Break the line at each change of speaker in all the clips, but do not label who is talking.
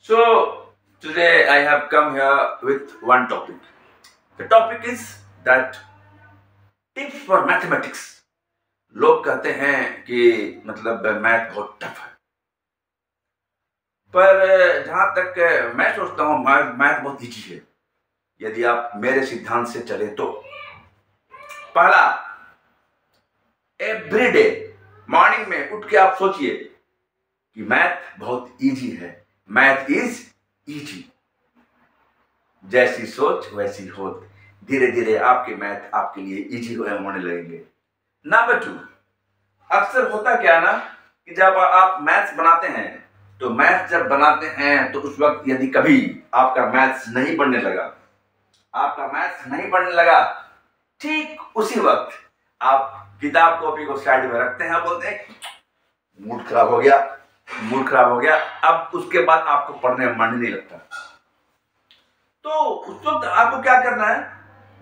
So today I have come here with one topic. The topic is that tips for mathematics. लोग कहते हैं कि मतलब math बहुत टफ है, पर जहां तक मैं सोचता हूं मैथ बहुत इजी है यदि आप मेरे सिद्धांत से चले तो। पहला, एवरीडे मॉर्निंग में उठ के आप सोचिए कि मैथ बहुत इजी है। Math is easy. जैसी सोच वैसी होत, धीरे धीरे आपके मैथ आपके लिए इजी होने लगेंगे। नंबर 2, अक्सर होता क्या ना कि जब आप मैथ्स बनाते हैं तो मैथ्स जब बनाते हैं तो उस वक्त यदि कभी आपका मैथ्स नहीं बनने लगा, ठीक उसी वक्त आप किताब कॉपी को साइड में रखते हैं, बोलते हैं मूड खराब हो गया। अब उसके बाद आपको पढ़ने में मन नहीं लगता। तो उस वक्त आपको क्या करना है,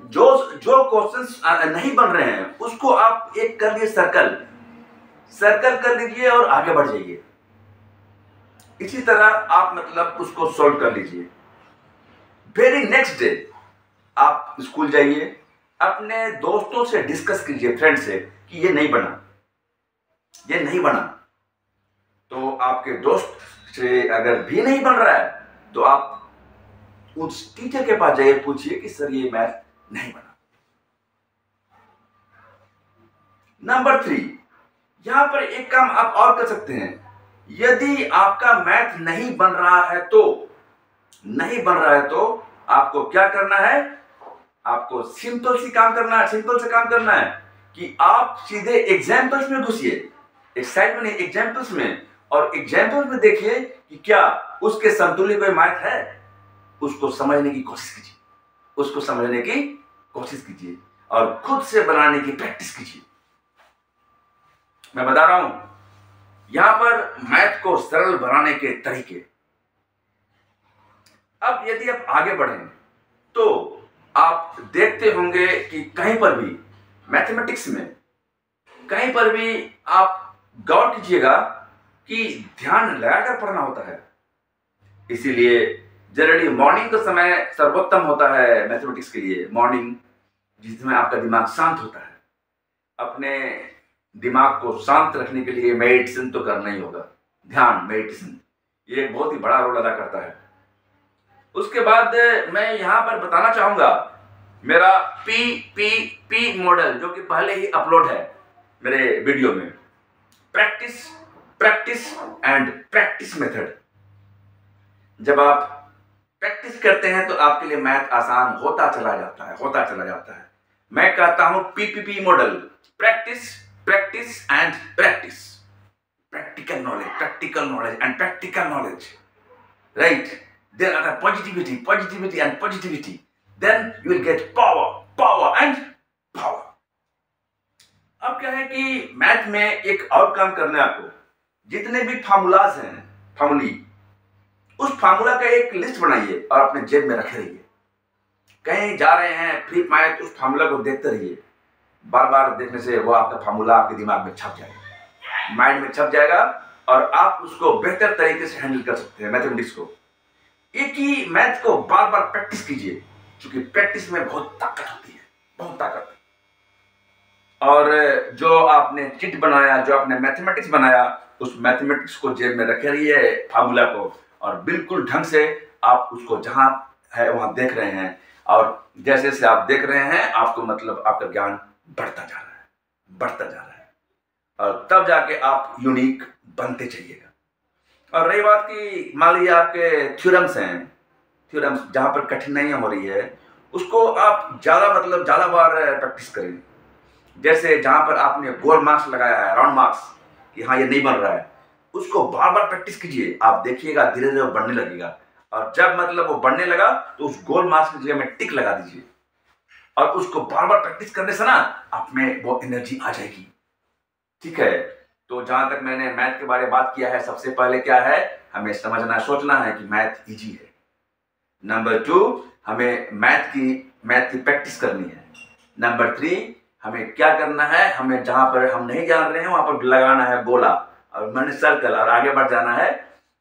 जो क्वेश्चंस नहीं बन रहे हैं उसको आप एक कर लिए सर्कल कर लीजिए और आगे बढ़ जाइए। इसी तरह आप मतलब उसको सॉल्व कर लीजिए। वेरी नेक्स्ट डे आप स्कूल जाइए, अपने दोस्तों से डिस्कस कीजिए, फ्रेंड से, कि ये नहीं बना। तो आपके दोस्त से अगर भी नहीं बन रहा है तो आप उस टीचर के पास जाइए, पूछिए कि सर ये मैथ नहीं बना। नंबर 3, यहां पर एक काम आप और कर सकते हैं। यदि आपका मैथ नहीं बन रहा है तो आपको क्या करना है, आपको सिंपल से काम करना है कि आप सीधे एग्जाम्पल्स में घुसिए, एग्जाम्पल्स में, और एग्जाम्पल्स में देखिए कि क्या उसके समतुल्य कोई मैथ है। उसको समझने की कोशिश कीजिए और खुद से बनाने की प्रैक्टिस कीजिए। मैं बता रहा हूं यहां पर मैथ को सरल बनाने के तरीके। अब यदि आप आगे बढ़ें तो आप देखते होंगे कि कहीं पर भी मैथमेटिक्स में कहीं पर भी आप गौर कीजिएगा कि ध्यान लगाकर पढ़ना होता है। इसीलिए जनरली मॉर्निंग का समय सर्वोत्तम होता है मैथमेटिक्स के लिए। मॉर्निंग जिसमें आपका दिमाग शांत होता है। अपने दिमाग को शांत रखने के लिए मेडिटेशन तो करना ही होगा। ध्यान, मेडिटेशन, ये एक बहुत ही बड़ा रोल अदा करता है। उसके बाद मैं यहां पर बताना चाहूंगा मेरा PPP मॉडल, जो कि पहले ही अपलोड है मेरे वीडियो में। Practice and practice method. जब आप प्रैक्टिस करते हैं तो आपके लिए मैथ आसान होता चला जाता है। मैं कहता हूं PPP model, practice and practice. Practical knowledge and practical knowledge, right? Then other positivity and positivity. Then you will get power and power. अब क्या है कि मैथ में एक और काम करना है आपको। जितने भी फार्मूलाज हैं, उस फार्मूला का एक लिस्ट बनाइए और अपने जेब में रखे रहिए। कहीं जा रहे हैं फ्री माइंड, उस फार्मूला को देखते रहिए। बार बार देखने से वो आपका फार्मूला आपके दिमाग में छप जाएगा, माइंड में छप जाएगा, और आप उसको बेहतर तरीके से हैंडल कर सकते हैं मैथमेटिक्स को। एक ही मैथ को बार बार प्रैक्टिस कीजिए, क्योंकि प्रैक्टिस में बहुत ताकत होती है, बहुत ताकत। और जो आपने चिट बनाया, जो आपने मैथमेटिक्स बनाया, उस मैथमेटिक्स को जेब में रखे रहिए, फार्मूला को, और बिल्कुल ढंग से आप उसको जहां है वहां देख रहे हैं। और जैसे जैसे आप देख रहे हैं आपको मतलब आपका ज्ञान बढ़ता जा रहा है, और तब जाके आप यूनिक बनते चलिएगा। और रही बात की, मान लीजिए आपके थ्योरम्स जहां पर कठिनाइयां हो रही है, उसको आप ज्यादा बार प्रैक्टिस करें। जैसे जहां पर आपने गोल मार्क्स लगाया है, राउंड मार्क्स, कि हाँ ये नहीं बन रहा है, उसको बार बार प्रैक्टिस कीजिए। आप देखिएगा धीरे धीरे बढ़ने लगेगा, और जब मतलब वो बढ़ने लगा तो उस गोल मार्क्स की जगह में टिक लगा दीजिए, और उसको बार बार प्रैक्टिस करने से ना आप में वो एनर्जी आ जाएगी। ठीक है? तो जहां तक मैंने मैथ के बारे में बात किया है, सबसे पहले क्या है, हमें सोचना है कि मैथ इजी है। नंबर 2, हमें मैथ की प्रैक्टिस करनी है। नंबर 3, हमें क्या करना है, हमें जहां पर हम नहीं जान रहे हैं वहां पर लगाना है गोला, और मैंने सर्कल, और आगे बढ़ जाना है।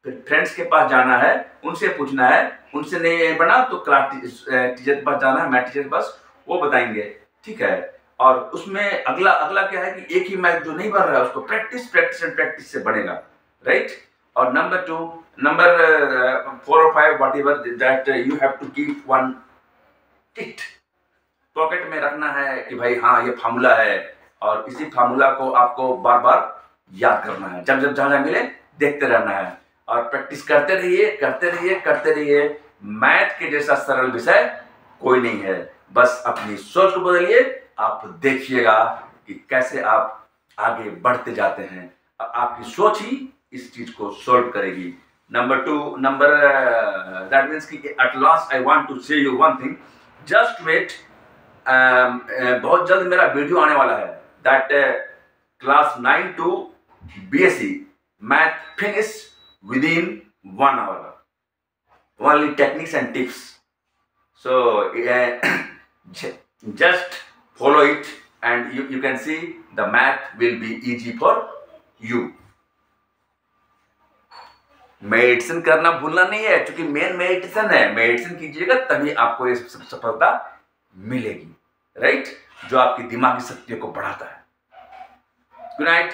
फिर फ्रेंड्स के पास जाना है, उनसे पूछना है, उनसे नहीं बना तो क्लास टीचर के पास जाना है, मैथ टीचर के पास, वो बताएंगे, ठीक है। और उसमें अगला अगला क्या है कि एक ही मैथ जो नहीं बन रहा है उसको प्रैक्टिस प्रैक्टिस एंड प्रैक्टिस से बनेगा, राइट। और नंबर 2, नंबर 4 और 5 whatever that you have to keep one tit pocket में रखना है कि भाई हाँ ये फार्मूला है, और इसी फार्मूला को आपको बार बार याद करना है, जब जब जहां मिले देखते रहना है, और प्रैक्टिस करते रहिए करते रहिए करते रहिए। मैथ के जैसा सरल विषय कोई नहीं है, बस अपनी सोच को बदलिए, आप देखिएगा कि कैसे आप आगे बढ़ते जाते हैं, आपकी सोच ही इस चीज को सॉल्व करेगी। नंबर 2, नंबर दैट मीन्स कि at last I want to say you one thing, just wait, बहुत जल्द मेरा वीडियो आने वाला है that class 9 to BSc math finish within 1 hour, only techniques and tips. So just follow it and you can see the math will be easy for you. Meditation करना भूलना नहीं है, क्योंकि मेन मेडिटेशन है, meditation कीजिएगा तभी आपको ये सफलता मिलेगी, राइट, जो आपकी दिमागी शक्तियों को बढ़ाता है। Good night.